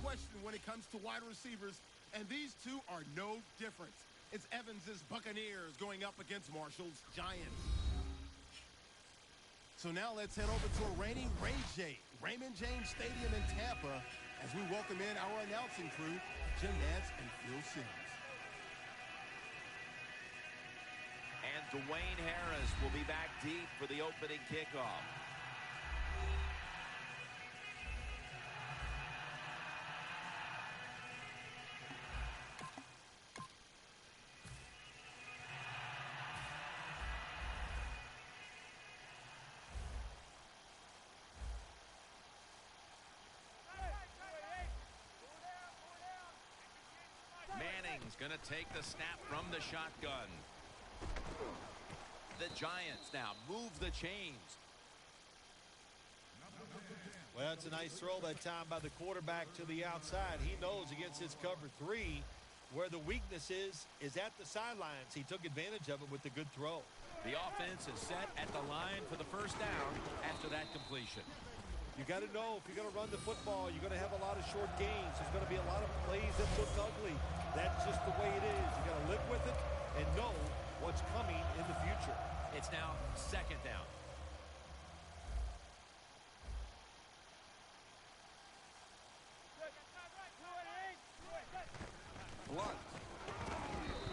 question when it comes to wide receivers, and these two are no different. It's Evans's Buccaneers going up against Marshall's Giants. So now let's head over to a reigning Raymond James Stadium in Tampa as we welcome in our announcing crew, Jim Nantz and Phil Simms. And Dwayne Harris will be back deep for the opening kickoff. Manning's going to take the snap from the shotgun. The Giants now move the chains. Well, it's a nice throw that time by the quarterback to the outside. He knows against his cover 3 where the weakness is at the sidelines. He took advantage of it with the good throw. The offense is set at the line for the first down after that completion. You got to know if you're going to run the football, you're going to have a lot of short gains. There's going to be a lot of plays that look ugly. That's just the way it is. You got to live with it and know what's coming in the future. It's now second down. Blunt.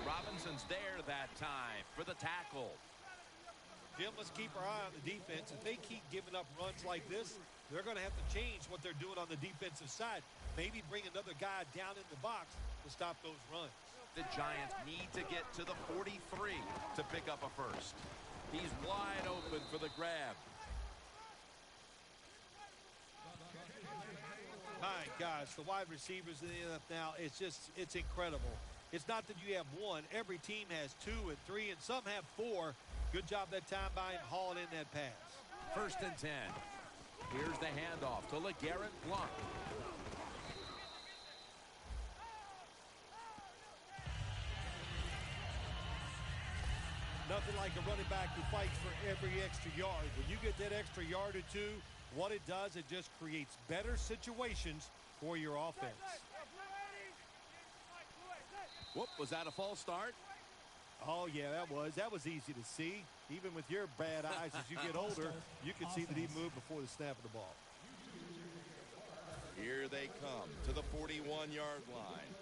Robinson's there that time for the tackle. Jim, let's keep our eye on the defense. If they keep giving up runs like this, they're going to have to change what they're doing on the defensive side. Maybe bring another guy down in the box to stop those runs. The Giants need to get to the 43 to pick up a first. He's wide open for the grab. My gosh, the wide receivers in the NFL, it's incredible. It's not that you have one. Every team has 2 and 3, and some have 4. Good job that time by him hauling in that pass. First and 10. Here's the handoff to LeGarrette Blount. Nothing like a running back who fights for every extra yard. When you get that extra yard or 2, what it does, it just creates better situations for your offense. Whoop, was that a false start? Oh, yeah, that was easy to see. Even with your bad eyes as you get older, you can see that he moved before the snap of the ball. Here they come to the 41-yard line.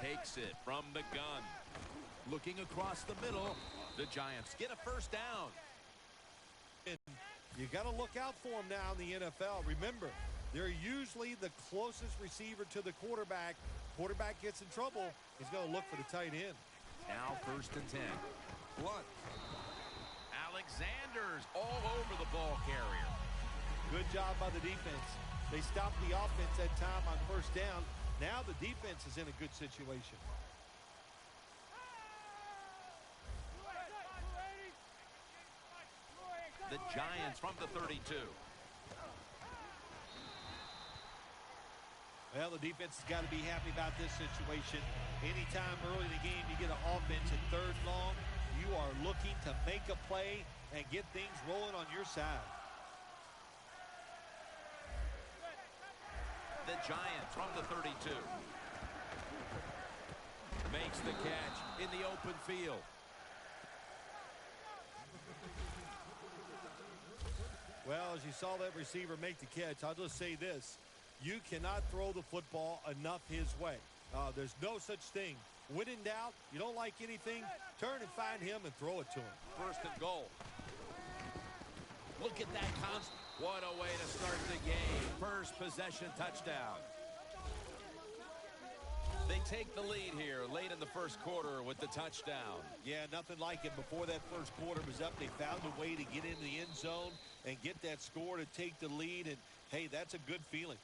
Takes it from the gun. Looking across the middle. The Giants get a first down. And you got to look out for them now in the NFL. Remember, they're usually the closest receiver to the quarterback. Quarterback gets in trouble, he's going to look for the tight end. Now first and 10. Blunt. Alexander's all over the ball carrier. Good job by the defense. They stopped the offense that time on first down. Now the defense is in a good situation. The Giants from the 32. Well, the defense has got to be happy about this situation. Anytime early in the game you get an offense at 3rd and long, you are looking to make a play and get things rolling on your side. The Giants from the 32. Makes the catch in the open field. Well, as you saw that receiver make the catch, I'll just say this. You cannot throw the football enough his way. There's no such thing. When in doubt, you don't like anything, turn and find him and throw it to him. First and goal. Look at that constant. What a way to start the game. First possession touchdown. They take the lead here late in the first quarter with the touchdown. Yeah, nothing like it. Before that first quarter was up, they found a way to get in the end zone and get that score to take the lead. And, hey, that's a good feeling.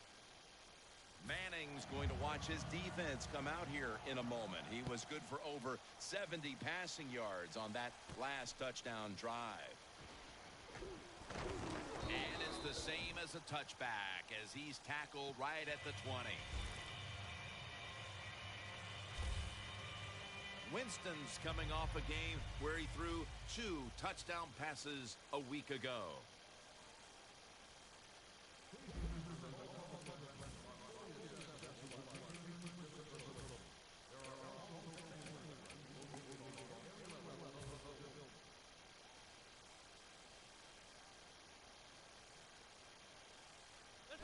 Manning's going to watch his defense come out here in a moment. He was good for over 70 passing yards on that last touchdown drive. And it's the same as a touchback as he's tackled right at the 20. Winston's coming off a game where he threw 2 touchdown passes a week ago.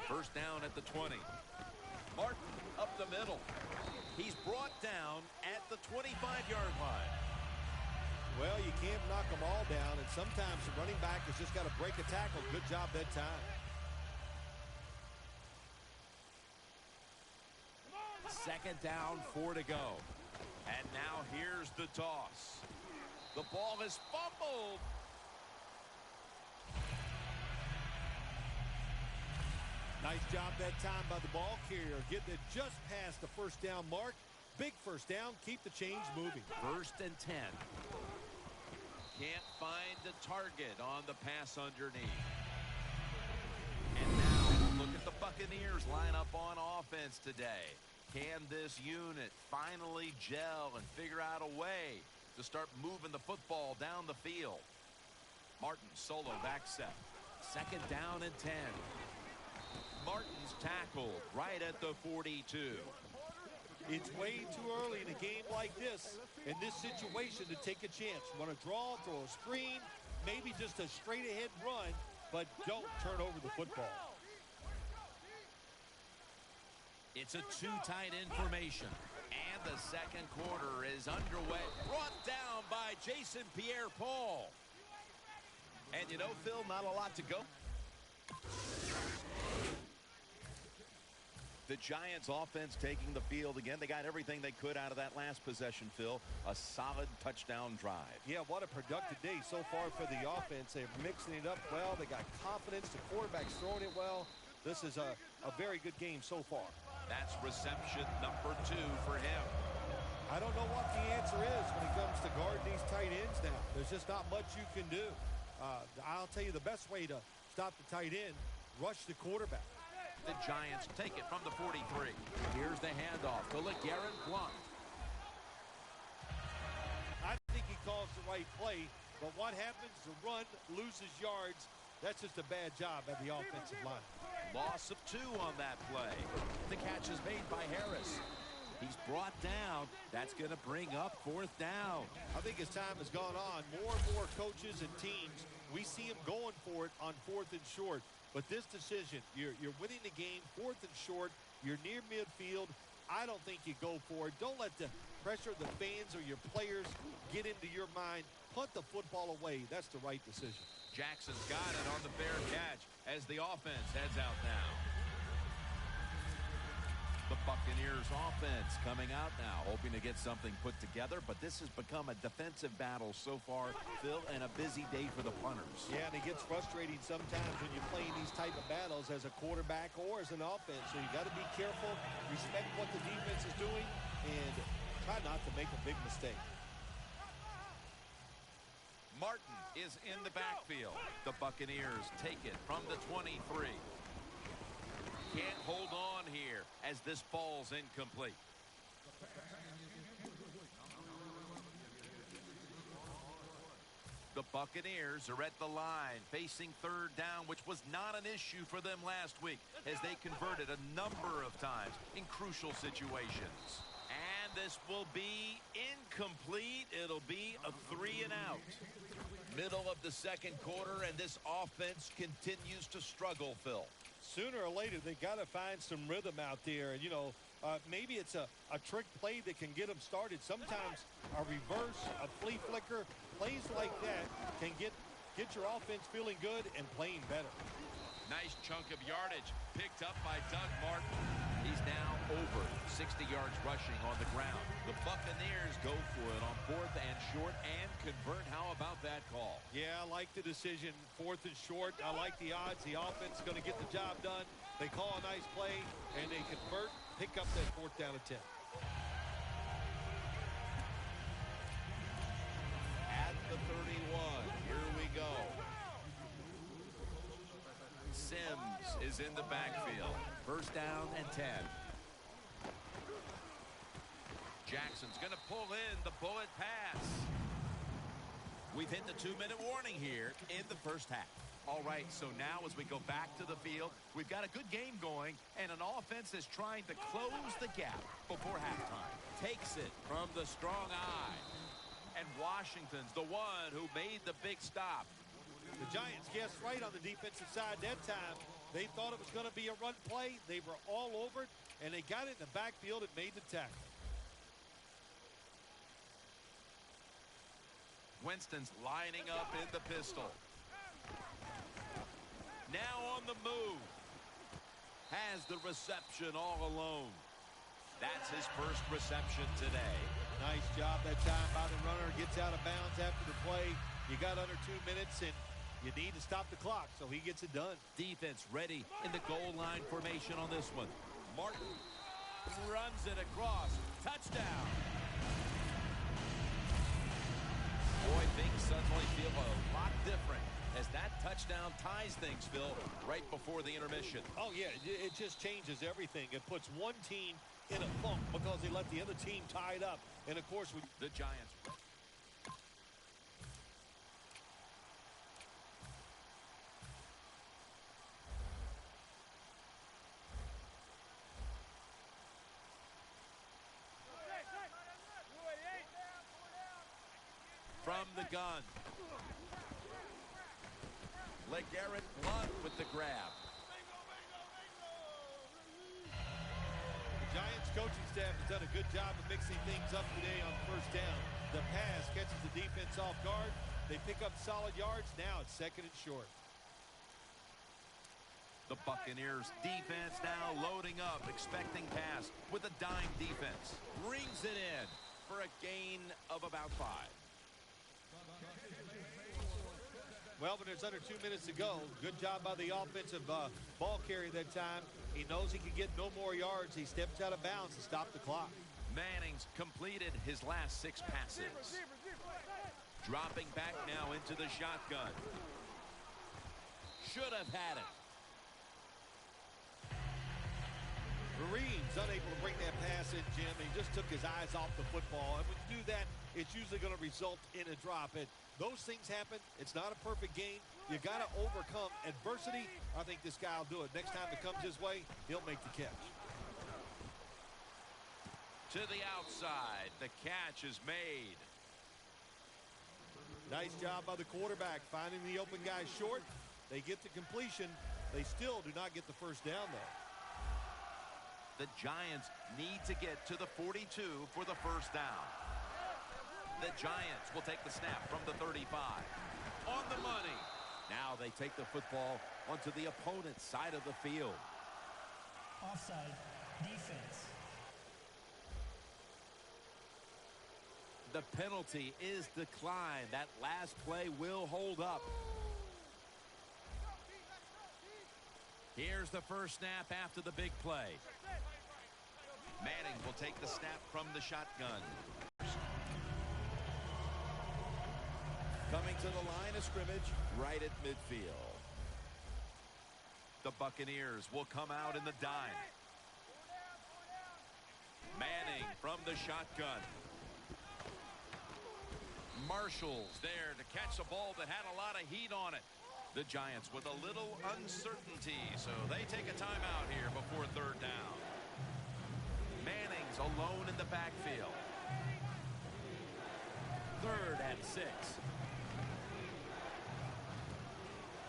First down at the 20. Martin up the middle. He's brought down at the 25-yard line. Well, you can't knock them all down, and sometimes the running back has just got to break a tackle. Good job that time. Second down, 4 to go. And now here's the toss. The ball is fumbled. Nice job that time by the ball carrier, getting it just past the first down mark. Big first down, keep the chains moving. First and 10. Can't find the target on the pass underneath. And now look at the Buccaneers line up on offense today. Can this unit finally gel and figure out a way to start moving the football down the field? Martin solo back set. Second down and 10. Martin's tackled right at the 42. It's way too early in a game like this, in this situation, to take a chance. You want to draw, throw a screen, maybe just a straight-ahead run, but don't turn over the football. It's a two-tight-end formation, and the second quarter is underway. Brought down by Jason Pierre-Paul. And you know, Phil, not a lot to go. The Giants offense taking the field again. They got everything they could out of that last possession, Phil. A solid touchdown drive. Yeah, what a productive day so far for the offense. They're mixing it up well. They got confidence. The quarterback's throwing it well. This is a very good game so far. That's reception number 2 for him. I don't know what the answer is when it comes to guarding these tight ends now. There's just not much you can do. I'll tell you the best way to stop the tight end, rush the quarterback. The Giants take it from the 43. Here's the handoff to LeGarrette Blount. I think he calls the right play, but what happens? The run loses yards. That's just a bad job by the offensive line. Loss of 2 on that play. The catch is made by Harris. He's brought down. That's going to bring up 4th down. I think as time has gone on, more and more coaches and teams, we see them going for it on 4th and short. But this decision, you're winning the game, 4th and short, you're near midfield. I don't think you go for it. Don't let the pressure of the fans or your players get into your mind. Punt the football away. That's the right decision. Jackson's got it on the fair catch as the offense heads out now. The Buccaneers offense coming out now, hoping to get something put together, but this has become a defensive battle so far, Phil, and a busy day for the punters. Yeah, and it gets frustrating sometimes when you're playing these type of battles as a quarterback or as an offense. So you got to be careful, respect what the defense is doing, and try not to make a big mistake. Martin is in the backfield. The Buccaneers take it from the 23. Can't hold on here as this ball's incomplete. The Buccaneers are at the line facing 3rd down, which was not an issue for them last week as they converted a number of times in crucial situations. And this will be incomplete. It'll be a 3 and out. Middle of the second quarter, and this offense continues to struggle, Phil. Sooner or later, they got to find some rhythm out there. And, you know, maybe it's a trick play that can get them started. Sometimes a reverse, a flea flicker, plays like that can get your offense feeling good and playing better. Nice chunk of yardage picked up by Doug Martin. He's now over 60 yards rushing on the ground. The Buccaneers go for it on 4th and short and convert. How about that call? Yeah, I like the decision. 4th and short. I like the odds. The offense is going to get the job done. They call a nice play, and they convert, pick up that 4th down and 10. At the 31, here we go. Sims is in the backfield. First down and 10. Jackson's going to pull in the bullet pass. We've hit the 2-minute warning here in the first half. All right, so now as we go back to the field, we've got a good game going and an offense that's trying to close the gap before halftime. Takes it from the strong eye. And Washington's the one who made the big stop. The Giants guessed right on the defensive side that time. They thought it was going to be a run play. They were all over it, and they got it in the backfield and made the tackle. Winston's lining up in the pistol. Now on the move. Has the reception all alone. That's his first reception today. Nice job that time by the runner. Gets out of bounds after the play. You got under 2 minutes, and you need to stop the clock, so he gets it done. Defense ready in the goal line formation on this one. Martin runs it across. Touchdown. Boy, things suddenly feel a lot different as that touchdown ties things, Phil, right before the intermission. Oh, yeah, it just changes everything. It puts one team in a funk because they let the other team tie it up. And, of course, the Giants. From the gun. LeGarrette Blount with the grab. The Giants coaching staff has done a good job of mixing things up today on first down. The pass catches the defense off guard. They pick up solid yards. Now it's 2nd and short. The Buccaneers defense now loading up, expecting pass with a dime defense. Brings it in for a gain of about 5. Well, but there's under 2 minutes to go. Good job by the offensive ball carrier that time. He knows he can get no more yards. He steps out of bounds to stop the clock. Manning's completed his last 6 passes. Dropping back now into the shotgun. Should have had it. Marines unable to bring that pass in, Jim. He just took his eyes off the football. And when you do that, it's usually going to result in a drop. And those things happen. It's not a perfect game. You got to overcome adversity. I think this guy will do it. Next time it comes his way, he'll make the catch. To the outside. The catch is made. Nice job by the quarterback finding the open guy short. They get the completion. They still do not get the first down, though. The Giants need to get to the 42 for the first down. The Giants will take the snap from the 35. On the money. Now they take the football onto the opponent's side of the field. Offside. Defense. The penalty is declined. That last play will hold up. Here's the first snap after the big play. Manning will take the snap from the shotgun. Coming to the line of scrimmage right at midfield. The Buccaneers will come out in the dime. Manning from the shotgun. Marshall's there to catch a ball that had a lot of heat on it. The Giants with a little uncertainty, so they take a timeout here before 3rd down. Manning's alone in the backfield. 3rd and 6.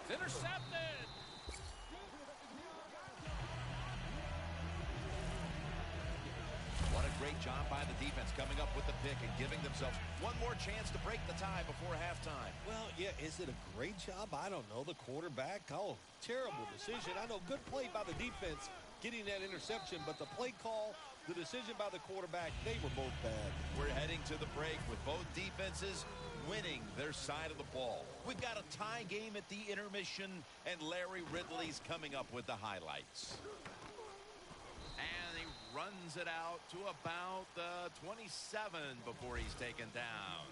It's intercepted. What a great job by the defense coming up with the pick and giving themselves one more chance to break the tie before halftime. Well, yeah, is it a great job? I don't know. The quarterback, oh, terrible decision. I know, good play by the defense getting that interception, but the play call, the decision by the quarterback, they were both bad. We're heading to the break with both defenses winning their side of the ball. We've got a tie game at the intermission, and Larry Ridley's coming up with the highlights. And he runs it out to about the 27 before he's taken down.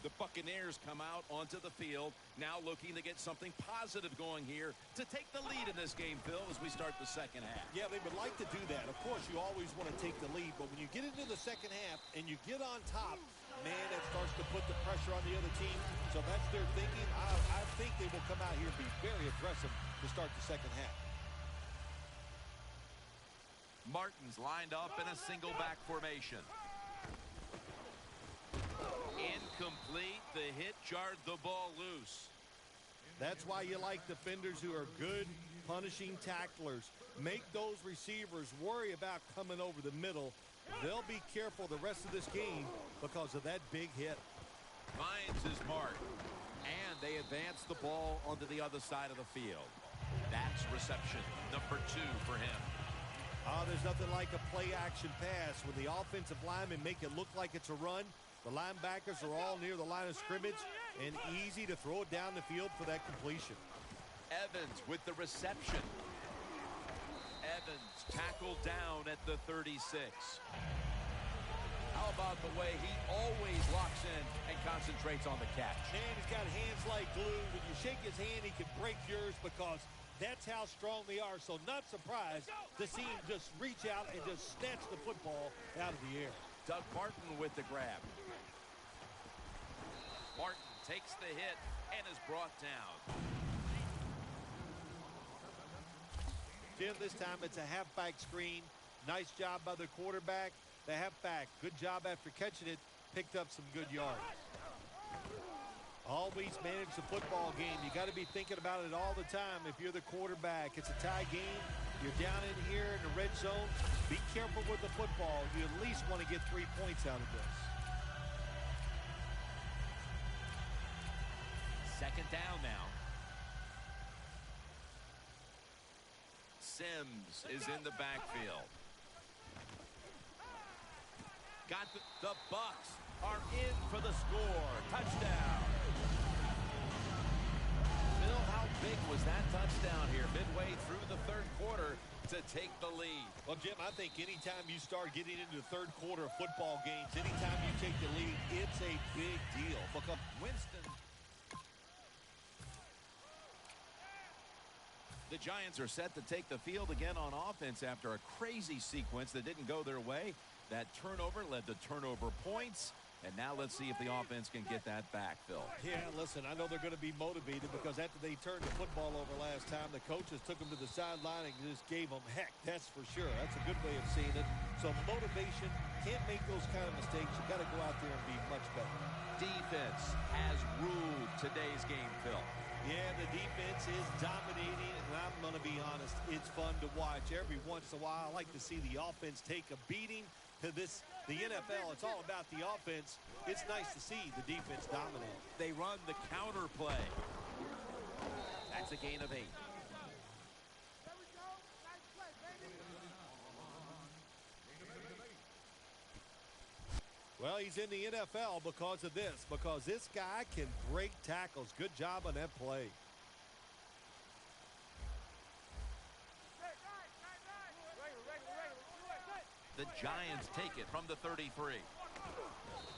The Buccaneers come out onto the field, now looking to get something positive going here to take the lead in this game, Phil, as we start the second half. Yeah, they would like to do that. Of course, you always want to take the lead, but when you get into the second half and you get on top, man, that starts to put the pressure on the other team. So that's their thinking. I think they will come out here and be very aggressive to start the second half. Martin's lined up in a single back formation. Incomplete. The hit jarred the ball loose. That's why you like defenders who are good punishing tacklers. Make those receivers worry about coming over the middle. They'll be careful the rest of this game because of that big hit. Finds his mark. And they advance the ball onto the other side of the field. That's reception number 2 for him. There's nothing like a play-action pass. When the offensive linemen make it look like it's a run, the linebackers are all near the line of scrimmage and easy to throw it down the field for that completion. Evans with the reception. Evans tackled down at the 36. How about the way he always locks in and concentrates on the catch? Man, he's got hands like glue. When you shake his hand, he can break yours because that's how strong they are. So not surprised to see him just reach out and just snatch the football out of the air. Doug Martin with the grab. Martin takes the hit and is brought down. Jim, this time it's a halfback screen. Nice job by the quarterback. The halfback, good job after catching it, picked up some good yards. Always manage the football game. You got to be thinking about it all the time. If you're the quarterback, it's a tie game. You're down in here in the red zone. Be careful with the football. You at least want to get 3 points out of this. Second down now. Sims is in the backfield. Got the Bucs are in for the score. Touchdown. Phil, how big was that touchdown here midway through the third quarter to take the lead? Well, Jim, I think anytime you start getting into the third quarter of football games, anytime you take the lead, it's a big deal. Because Winston. The Giants are set to take the field again on offense after a crazy sequence that didn't go their way. That turnover led to turnover points. And now let's see if the offense can get that back, Phil. Yeah, listen, I know they're going to be motivated because after they turned the football over last time, the coaches took them to the sideline and just gave them heck. That's for sure. That's a good way of seeing it. So motivation, can't make those kind of mistakes. You got to go out there and be much better. Defense has ruled today's game, Phil. Yeah, the defense is dominating, and I'm going to be honest, it's fun to watch. Every once in a while, I like to see the offense take a beating. To the NFL, it's all about the offense. It's nice to see the defense dominate. They run the counter play. That's a gain of 8. Well, he's in the NFL because of this, because this guy can break tackles. Good job on that play. The Giants take it from the 33.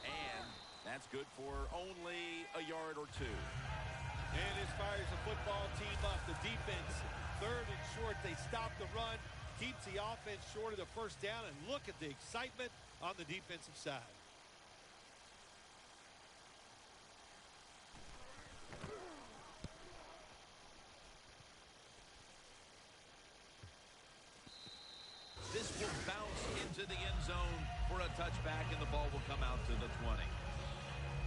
And that's good for only a yard or 2. And this fires the football team up. The defense, third and short. They stop the run, keeps the offense short of the first down, and look at the excitement on the defensive side. This will bounce into the end zone for a touchback, and the ball will come out to the 20.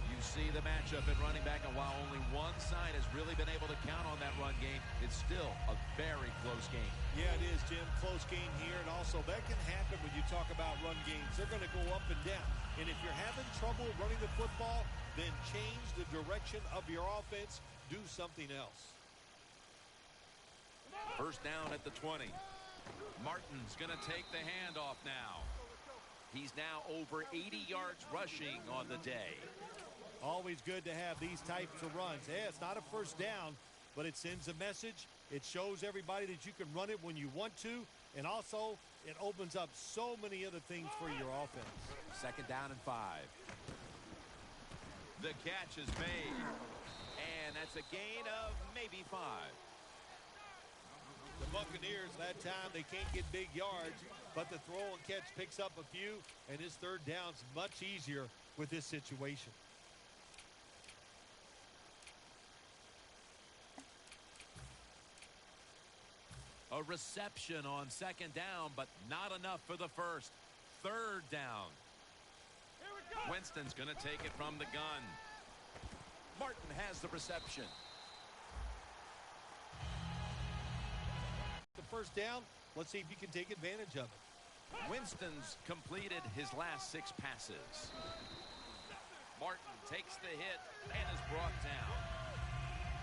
You see the matchup in running back, and while only one side has really been able to count on that run game, it's still a very close game. Yeah, it is, Jim. Close game here, and also that can happen when you talk about run games. They're going to go up and down, and if you're having trouble running the football, then change the direction of your offense. Do something else. First down at the 20. Martin's going to take the handoff now. He's now over 80 yards rushing on the day. Always good to have these types of runs. Yeah, it's not a first down, but it sends a message. It shows everybody that you can run it when you want to, and also it opens up so many other things for your offense. Second down and 5. The catch is made. And that's a gain of maybe 5. The Buccaneers, that time, they can't get big yards, but the throw and catch picks up a few, and his third down's much easier with this situation. A reception on second down, but not enough for the first. Third down. Winston's going to take it from the gun. Martin has the reception. The first down, let's see if you can take advantage of it. Winston's completed his last 6 passes. Martin takes the hit and is brought down.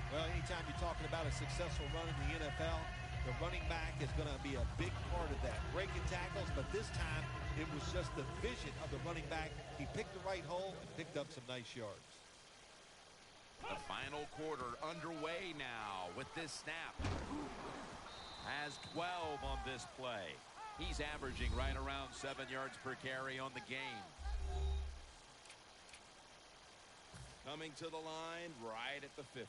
Well, anytime you're talking about a successful run in the NFL, the running back is going to be a big part of that. Breaking tackles, but this time it was just the vision of the running back. He picked the right hole and picked up some nice yards. The final quarter underway now with this snap. Has 12 on this play. He's averaging right around 7 yards per carry on the game. Coming to the line right at the 50.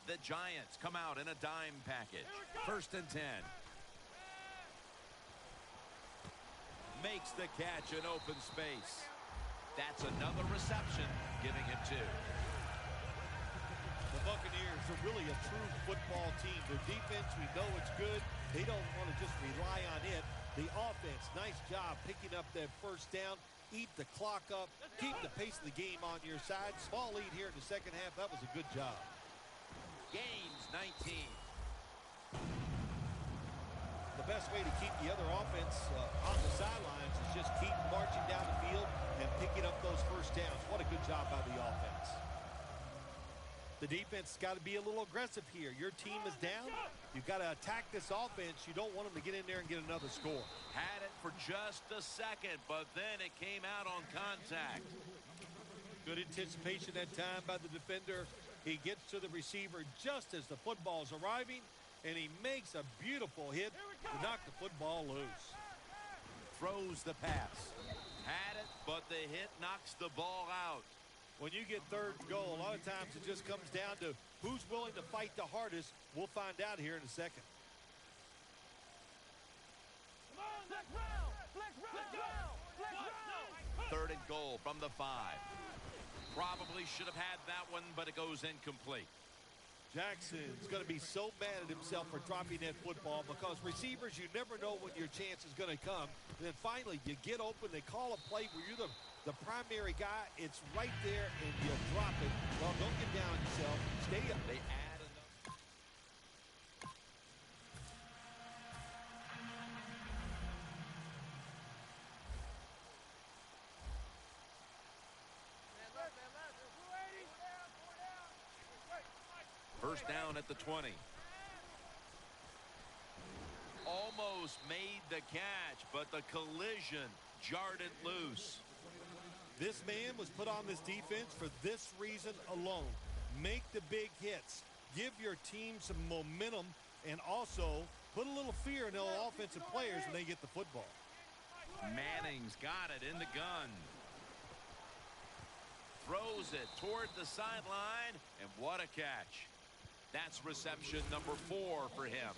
The Giants come out in a dime package. 1st and 10. Makes the catch in open space. That's another reception, giving him 2. The Buccaneers are really a true football team. Their defense, we know it's good. They don't want to just rely on it. The offense, nice job picking up that first down. Eat the clock up. Keep the pace of the game on your side. Small lead here in the second half. That was a good job. Gains 19. The best way to keep the other offense on the sidelines is just keep marching down the field and picking up those first downs. What a good job by the offense. The defense has got to be a little aggressive here. Your team is down. You've got to attack this offense. You don't want them to get in there and get another score. Had it for just a second, but then it came out on contact. Good anticipation that time by the defender. He gets to the receiver just as the football's arriving, and he makes a beautiful hit to knock the football loose. Throws the pass. Had it, but the hit knocks the ball out. When you get third and goal, a lot of times it just comes down to who's willing to fight the hardest. We'll find out here in a second. Third and goal from the 5. Probably should have had that one, but it goes incomplete. Jackson's going to be so mad at himself for dropping that football because receivers, you never know when your chance is going to come. And then finally, you get open. They call a play where you're the primary guy. It's right there, and you drop it. Well, don't get down on yourself. Stay up. They add enough. First down at the 20. Almost made the catch, but the collision jarred it loose. This man was put on this defense for this reason alone. Make the big hits. Give your team some momentum, and also put a little fear in those offensive players when they get the football. Manning's got it in the gun. Throws it toward the sideline, and what a catch. That's reception number 4 for him.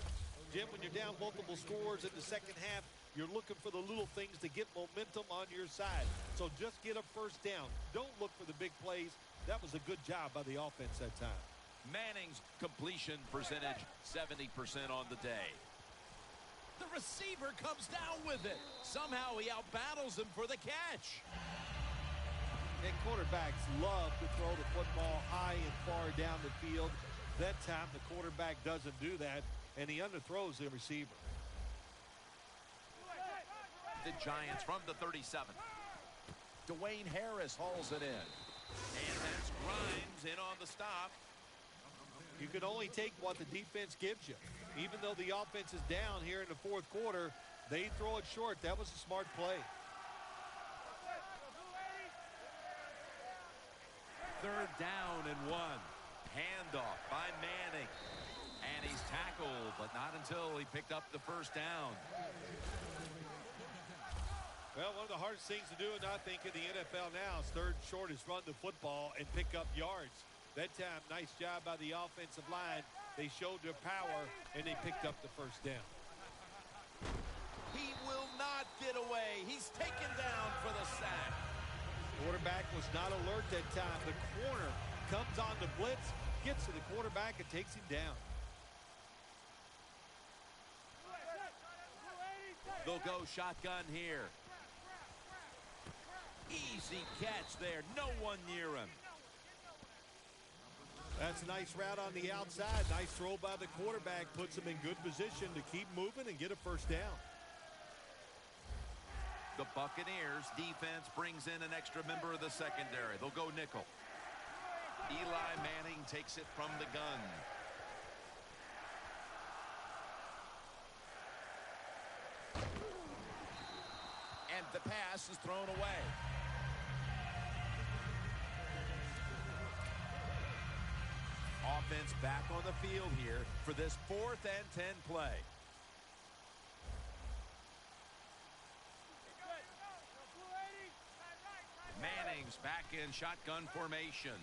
Jim, when you're down multiple scores in the second half, you're looking for the little things to get momentum on your side. So just get a first down. Don't look for the big plays. That was a good job by the offense that time. Manning's completion percentage, 70% on the day. The receiver comes down with it. Somehow he outbattles him for the catch. And quarterbacks love to throw the football high and far down the field. That time the quarterback doesn't do that, and he underthrows the receiver. The Giants from the 37. Dwayne Harris hauls it in. And that's Grimes in on the stop. You can only take what the defense gives you. Even though the offense is down here in the fourth quarter, they throw it short. That was a smart play. Third down and 1. Handoff by Manning. And he's tackled, but not until he picked up the first down. Well, one of the hardest things to do, and I think in the NFL now, is third and short is run the football and pick up yards. That time, nice job by the offensive line. They showed their power, and they picked up the first down. He will not get away. He's taken down for the sack. Quarterback was not alert that time. The corner comes on the blitz, gets to the quarterback, and takes him down. They'll go shotgun here. Easy catch there. No one near him. That's a nice route on the outside. Nice throw by the quarterback. Puts him in good position to keep moving and get a first down. The Buccaneers defense brings in an extra member of the secondary. They'll go nickel. Eli Manning takes it from the gun. And the pass is thrown away. Offense back on the field here for this 4th and 10 play. Manning's back in shotgun formation.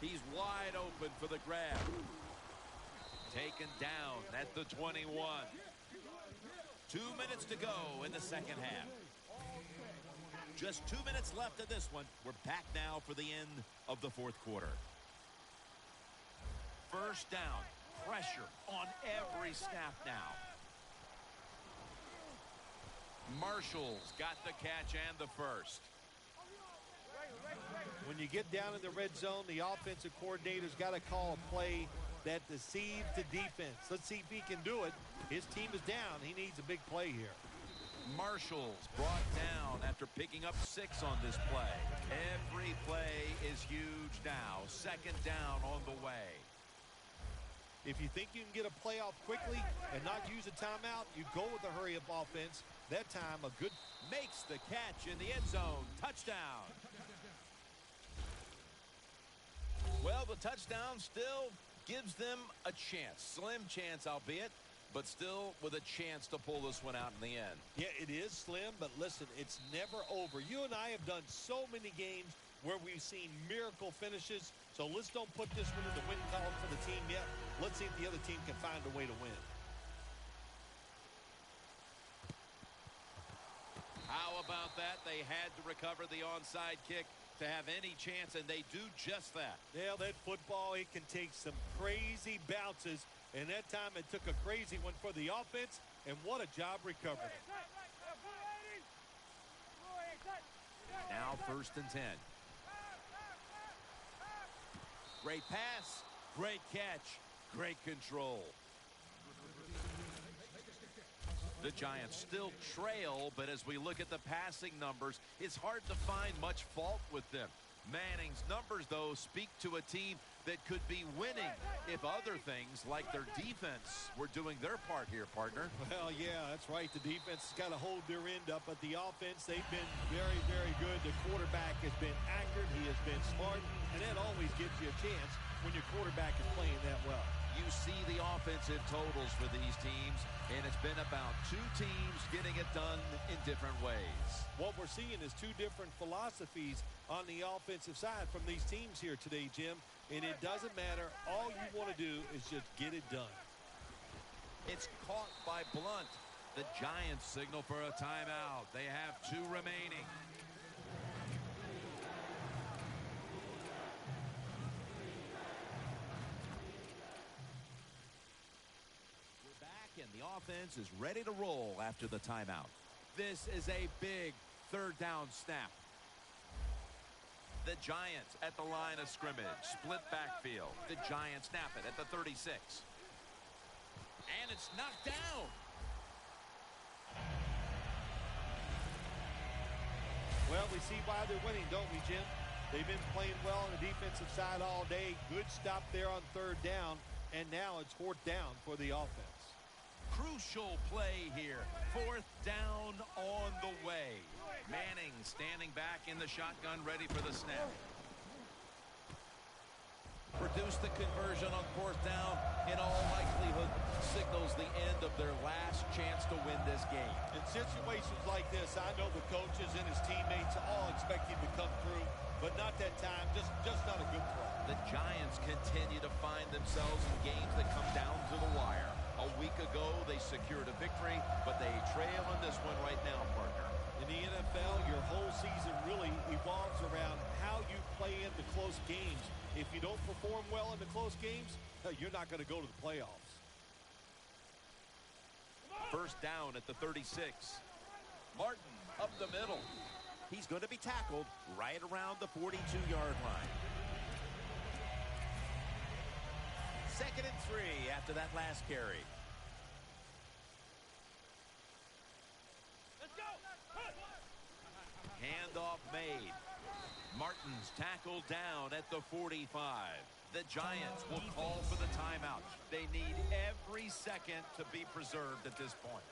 He's wide open for the grab. Taken down at the 21. 2 minutes to go in the second half. Just 2 minutes left of this one. We're back now for the end of the fourth quarter. First down. Pressure on every snap now. Marshall's got the catch and the first. When you get down in the red zone, the offensive coordinator's got to call a play that deceives the defense. Let's see if he can do it. His team is down. He needs a big play here. Marshall's brought down after picking up 6 on this play. Every play is huge now. Second down on the way. If you think you can get a play off quickly and not use a timeout, you go with a hurry-up offense. That time, a good... Makes the catch in the end zone. Touchdown. Well, the touchdown still gives them a chance. Slim chance, albeit, but still with a chance to pull this one out in the end. Yeah, it is slim, but listen, it's never over. You and I have done so many games where we've seen miracle finishes, so let's don't put this one in the win column for the team yet. Let's see if the other team can find a way to win. How about that? They had to recover the onside kick to have any chance, and they do just that. Yeah, that football, it can take some crazy bounces, and that time it took a crazy one for the offense, and what a job recovering. Now 1st and 10. Great pass, great catch, great control. The Giants still trail, but as we look at the passing numbers, it's hard to find much fault with them. Manning's numbers, though, speak to a team that could be winning if other things like their defense were doing their part here, partner. Well, yeah, that's right. The defense has got to hold their end up, but the offense, they've been very, very good. The quarterback has been accurate. He has been smart, and that always gives you a chance when your quarterback is playing that well. You see the offensive totals for these teams, and it's been about 2 teams getting it done in different ways. What we're seeing is 2 different philosophies on the offensive side from these teams here today, Jim, and it doesn't matter. All you want to do is just get it done. It's caught by Blunt. The Giants signal for a timeout. They have 2 remaining. And the offense is ready to roll after the timeout. This is a big 3rd down snap. The Giants at the line of scrimmage. Split backfield. The Giants snap it at the 36. And it's knocked down. Well, we see why they're winning, don't we, Jim? They've been playing well on the defensive side all day. Good stop there on 3rd down. And now it's 4th down for the offense. Crucial play here. 4th down on the way. Manning standing back in the shotgun, ready for the snap. Produce the conversion on fourth down. In all likelihood, signals the end of their last chance to win this game. In situations like this, I know the coaches and his teammates all expect him to come through, but not that time. Just not a good throw. The Giants continue to find themselves in games that come down to the wire. A week ago, they secured a victory, but they trail in this one right now, partner. In the NFL, your whole season really evolves around how you play in the close games. If you don't perform well in the close games, you're not going to go to the playoffs. First down at the 36. Martin up the middle. He's going to be tackled right around the 42-yard line. 2nd and 3 after that last carry. Let's go. Handoff made. Martin's tackled down at the 45. The Giants will call for the timeout. They need every second to be preserved at this point.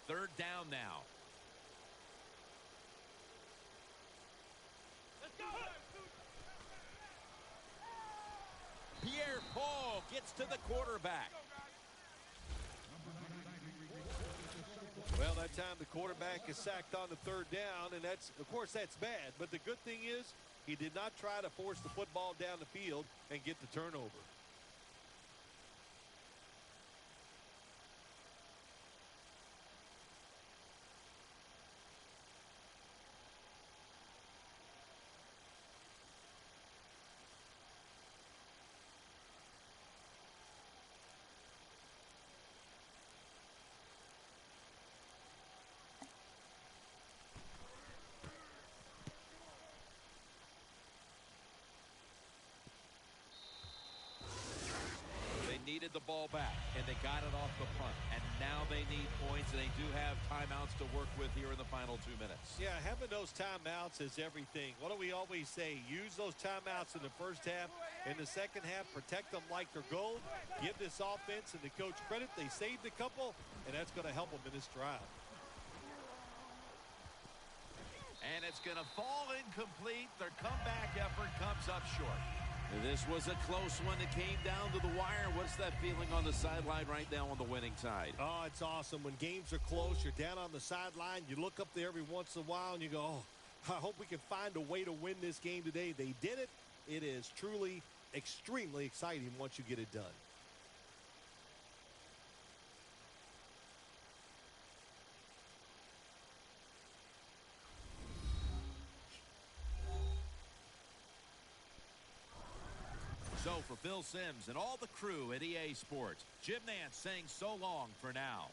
3rd down now. Let's go. Pierre-Paul gets to the quarterback. Well, that time the quarterback is sacked on the 3rd down, and of course, that's bad. But the good thing is he did not try to force the football down the field and get the turnover. Needed the ball back, and they got it off the punt. And now they need points, and they do have timeouts to work with here in the final 2 minutes. Yeah, having those timeouts is everything. What do we always say? Use those timeouts in the first half. In the second half, protect them like they're gold. Give this offense and the coach credit. They saved a couple, and that's going to help them in this drive. And it's going to fall incomplete. Their comeback effort comes up short. This was a close one that came down to the wire. What's that feeling on the sideline right now on the winning side? Oh, it's awesome. When games are close, you're down on the sideline. You look up there every once in a while, and you go, oh, I hope we can find a way to win this game today. They did it. It is truly extremely exciting once you get it done. So for Phil Simms and all the crew at EA Sports, Jim Nantz saying so long for now.